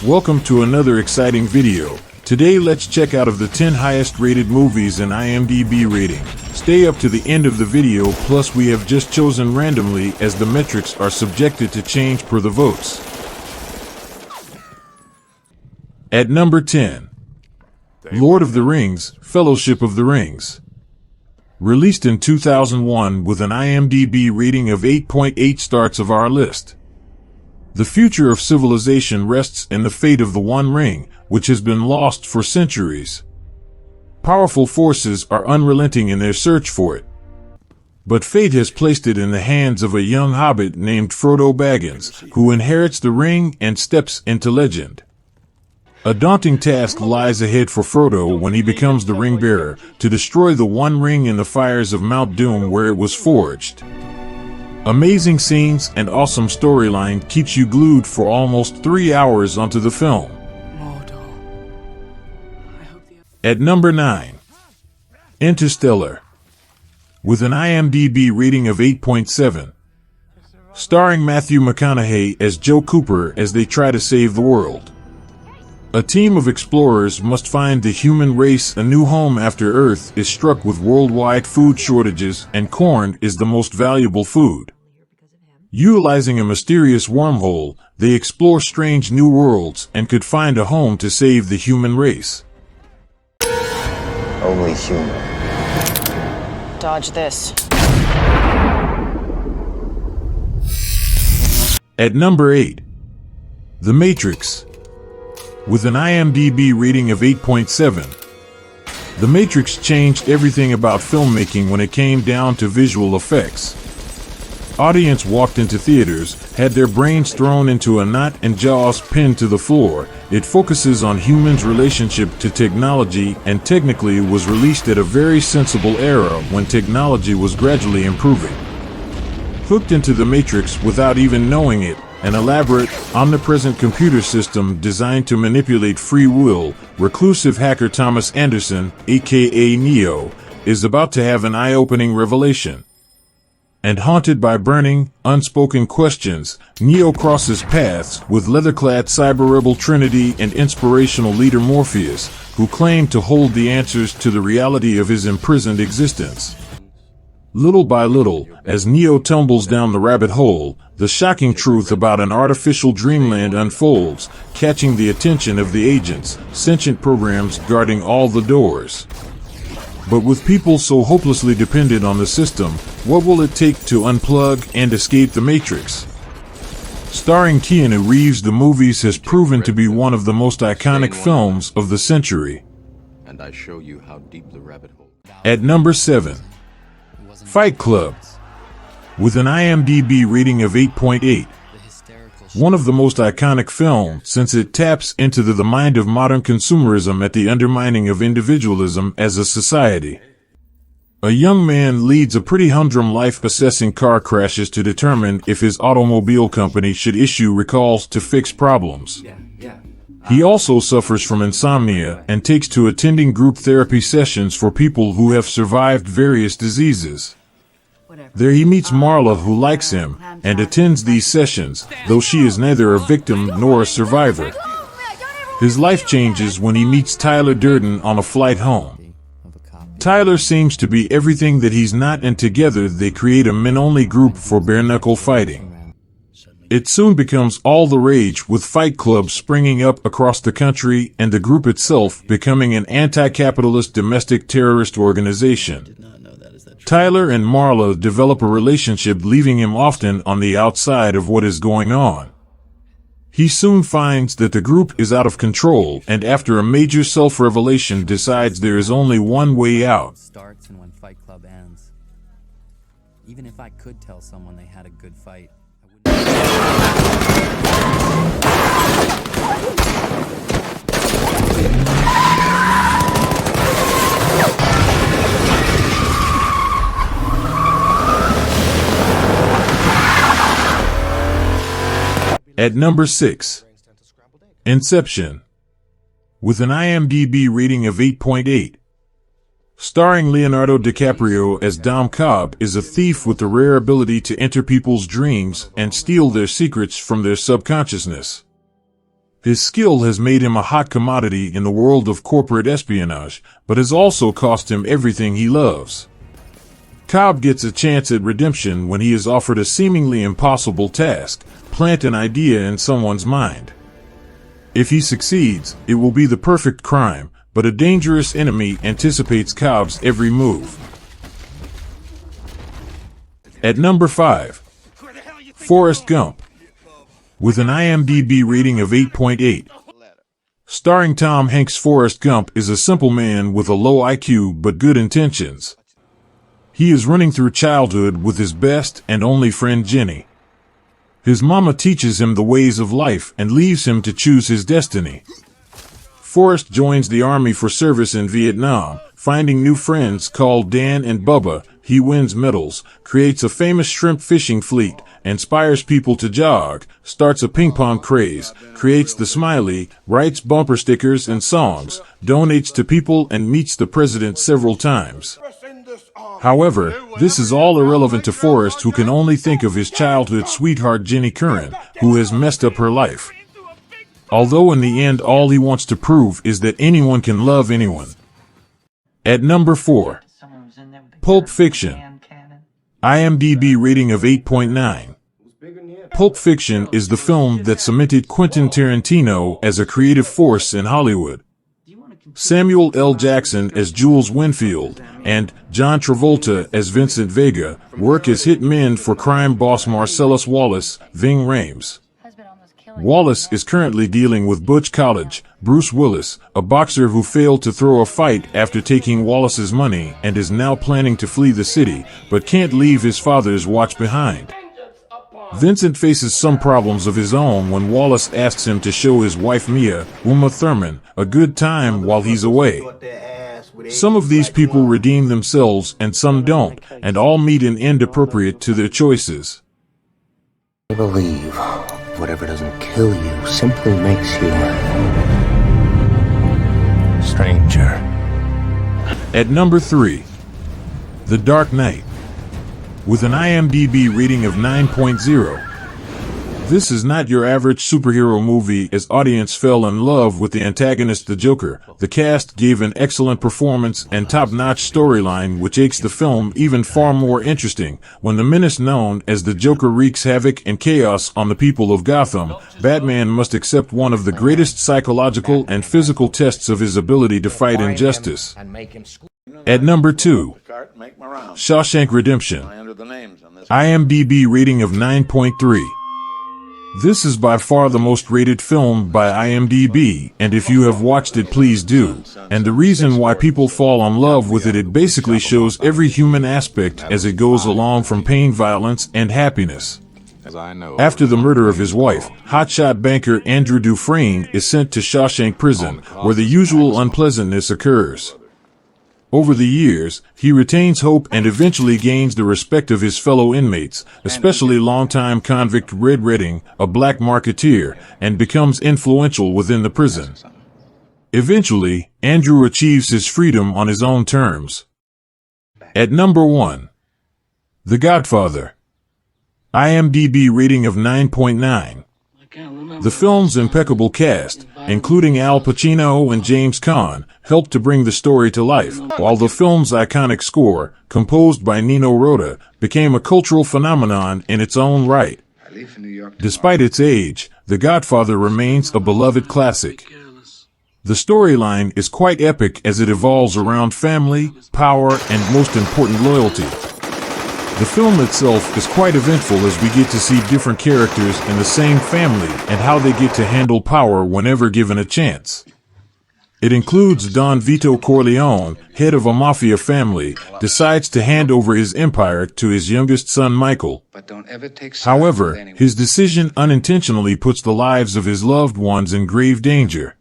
Welcome to another exciting video. Today let's check out of the 10 highest rated movies in IMDb rating. Stay up to the end of the video, plus we have just chosen randomly as the metrics are subjected to change per the votes. At number 10, Lord of the Rings, Fellowship of the Rings. Released in 2001 with an IMDb rating of 8.8 starts of our list. The future of civilization rests in the fate of the One Ring, which has been lost for centuries. Powerful forces are unrelenting in their search for it. But fate has placed it in the hands of a young hobbit named Frodo Baggins, who inherits the ring and steps into legend. A daunting task lies ahead for Frodo when he becomes the ring bearer, to destroy the One Ring in the fires of Mount Doom where it was forged. Amazing scenes and awesome storyline keeps you glued for almost 3 hours onto the film. At number 9, Interstellar. With an IMDb rating of 8.7. Starring Matthew McConaughey as Joe Cooper as they try to save the world. A team of explorers must find the human race a new home after Earth is struck with worldwide food shortages and corn is the most valuable food. Utilizing a mysterious wormhole, they explore strange new worlds and could find a home to save the human race. Only human. Dodge this. At number 8, The Matrix. With an IMDb rating of 8.7, The Matrix changed everything about filmmaking when it came down to visual effects. Audience walked into theaters, had their brains thrown into a knot and jaws pinned to the floor. It focuses on humans' relationship to technology and technically was released at a very sensible era when technology was gradually improving. Hooked into the Matrix without even knowing it, an elaborate, omnipresent computer system designed to manipulate free will, reclusive hacker Thomas Anderson, aka Neo, is about to have an eye-opening revelation. And haunted by burning, unspoken questions, Neo crosses paths with leather-clad cyber rebel Trinity and inspirational leader Morpheus, who claim to hold the answers to the reality of his imprisoned existence. Little by little, as Neo tumbles down the rabbit hole, the shocking truth about an artificial dreamland unfolds, catching the attention of the agents, sentient programs guarding all the doors. But with people so hopelessly dependent on the system, what will it take to unplug and escape the Matrix? Starring Keanu Reeves, the movies has proven to be one of the most iconic films of the century. And I show you how deep the rabbit hole. At number 7, Fight Club. With an IMDb rating of 8.8. One of the most iconic films since it taps into the mind of modern consumerism at the undermining of individualism as a society. A young man leads a pretty humdrum life assessing car crashes to determine if his automobile company should issue recalls to fix problems. He also suffers from insomnia and takes to attending group therapy sessions for people who have survived various diseases. There he meets Marla, who likes him, and attends these sessions, though she is neither a victim nor a survivor. His life changes when he meets Tyler Durden on a flight home. Tyler seems to be everything that he's not, and together they create a men-only group for bare-knuckle fighting. It soon becomes all the rage, with fight clubs springing up across the country and the group itself becoming an anti-capitalist domestic terrorist organization. Tyler and Marla develop a relationship, leaving him often on the outside of what is going on. He soon finds that the group is out of control, and after a major self-revelation decides there is only one way out. Starts and when Fight Club ends. Even if I could tell someone they had a good fight, At number 6, Inception. With an IMDb rating of 8.8. Starring Leonardo DiCaprio as Dom Cobb, is a thief with the rare ability to enter people's dreams and steal their secrets from their subconsciousness. His skill has made him a hot commodity in the world of corporate espionage, but has also cost him everything he loves. Cobb gets a chance at redemption when he is offered a seemingly impossible task: plant an idea in someone's mind. If he succeeds, it will be the perfect crime, but a dangerous enemy anticipates Cobb's every move. At number 5, Forrest Gump. With an IMDb rating of 8.8. Starring Tom Hanks, Forrest Gump is a simple man with a low IQ but good intentions. He is running through childhood with his best and only friend Jenny. His mama teaches him the ways of life and leaves him to choose his destiny. Forrest joins the army for service in Vietnam, finding new friends called Dan and Bubba. He wins medals, creates a famous shrimp fishing fleet, inspires people to jog, starts a ping pong craze, creates the smiley, writes bumper stickers and songs, donates to people and meets the president several times. However, this is all irrelevant to Forrest, who can only think of his childhood sweetheart Jenny Curran, who has messed up her life. Although in the end all he wants to prove is that anyone can love anyone. At number 4, Pulp Fiction. IMDb rating of 8.9. Pulp Fiction is the film that cemented Quentin Tarantino as a creative force in Hollywood. Samuel L. Jackson as Jules Winfield and John Travolta as Vincent Vega work as hit men for crime boss Marcellus Wallace, Ving Rhames. Wallace is currently dealing with Butch College, Bruce Willis, a boxer who failed to throw a fight after taking Wallace's money and is now planning to flee the city, but can't leave his father's watch behind. Vincent faces some problems of his own when Wallace asks him to show his wife Mia, Uma Thurman, a good time while he's away. Some of these people redeem themselves and some don't, and all meet an end appropriate to their choices. I believe whatever doesn't kill you simply makes you stranger. At number 3, The Dark Knight. With an IMDb rating of 9.0. This is not your average superhero movie, as audience fell in love with the antagonist, the Joker. The cast gave an excellent performance and top-notch storyline, which makes the film even far more interesting. When the menace known as the Joker wreaks havoc and chaos on the people of Gotham, Batman must accept one of the greatest psychological and physical tests of his ability to fight injustice. At number 2, Shawshank Redemption. IMDb rating of 9.3. This is by far the most rated film by IMDb, and if you have watched it, please do. And the reason why people fall in love with it, it basically shows every human aspect as it goes along, from pain, violence, and happiness. After the murder of his wife, hotshot banker Andrew Dufresne is sent to Shawshank Prison, where the usual unpleasantness occurs. Over the years, he retains hope and eventually gains the respect of his fellow inmates, especially longtime convict Red Redding, a black marketeer, and becomes influential within the prison. Eventually, Andrew achieves his freedom on his own terms. At number 1, The Godfather. IMDb rating of 9.9. The film's impeccable cast, including Al Pacino and James Caan, helped to bring the story to life, while the film's iconic score, composed by Nino Rota, became a cultural phenomenon in its own right. Despite its age, The Godfather remains a beloved classic. The storyline is quite epic as it evolves around family, power, and most important, loyalty. The film itself is quite eventful as we get to see different characters in the same family and how they get to handle power whenever given a chance. It includes Don Vito Corleone, head of a mafia family, decides to hand over his empire to his youngest son Michael. However, his decision unintentionally puts the lives of his loved ones in grave danger.